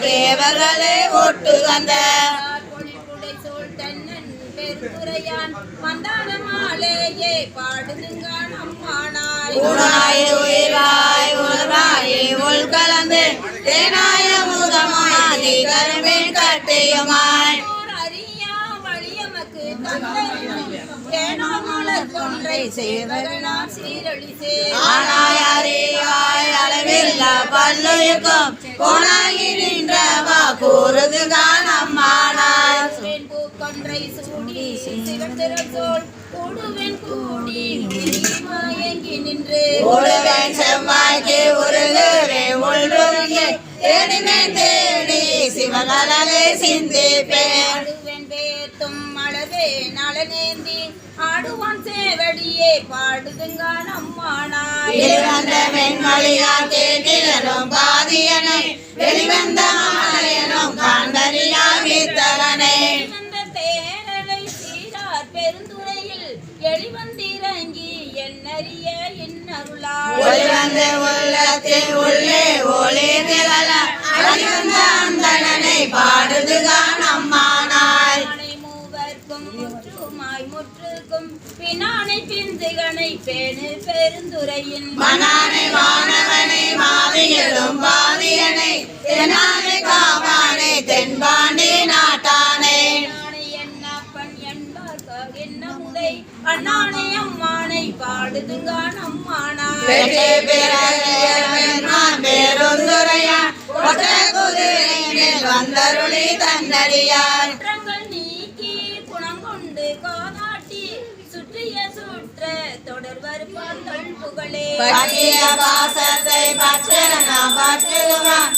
தேவர்களே ஒட்டு வந்த மந்தானமாலேயே பாடுதுங்க நம்மானாய் உயிராய் உணர்வாய் உள் கலந்து தேனாய முதமாய் கரும்பின் கட்டியுமாய் அறியா வழியமக்கு ஏனோ மலர் கொன்றை சேவகனார் சீரழிசே ஆனாய் அறியாய் அளவில்ல பல்லுயிர்க்கும் போனாகி நின்ற கூறுதுகான் அம்மானாய் கொன்றை சூடி சிவத்திரத்தோள் கூடுவன் கூடி மயங்கி நின்று உழுவன் செவ்வாய்க்கு உருகுவே உள்ருகே தேடினேன் தேடி சிவகலலே சிந்திப்பேன் பேத்தும் அளவே நலனேந்தி ஆடுவான் சேவடியே பாடுதுங்க நம்மானாய் வெளிவந்த வெண்மொழியா கேட்டிலும் பாதியனை வெளிவந்த மாலையனும் காண்பறியா வித்தகனை தேரலை சீரார் பெருந்துறையில் எளிவந்திறங்கி என்னறிய இன்னருளால் ஒளிவந்த உள்ளத்தில் உள்ளே ஒளி நிழல அழிவந்த அந்தணனை பாடுதுகான் அம்மானாய் மூவர்க்கும் முற்றுமாய் முற்றுக்கும் பின்னானை பிந்துகனை பேணு பெருந்துறையின் மனானை வானவனை மாவியலும் பாவியனை தென்னானை காவானை தென்பாண்டி நாட்டானை என்னப்பன் என்பார்க்காக என்ன முதை அண்ணானை அம்மானை பாடுதுங்க நம்மானாய் பெற்றே பிறகியவன் பேருந்துரையான் ஒற்ற குதிரை மேல் வந்தருளி தன்னடியார் குற்றங்கள் நீக்கி குணம் கொண்டு காதாட்டி சுற்றிய சுற்ற தொடர்வர் பாந்தள் புகழே பற்றிய பாசத்தை பற்றன பற்றுவான்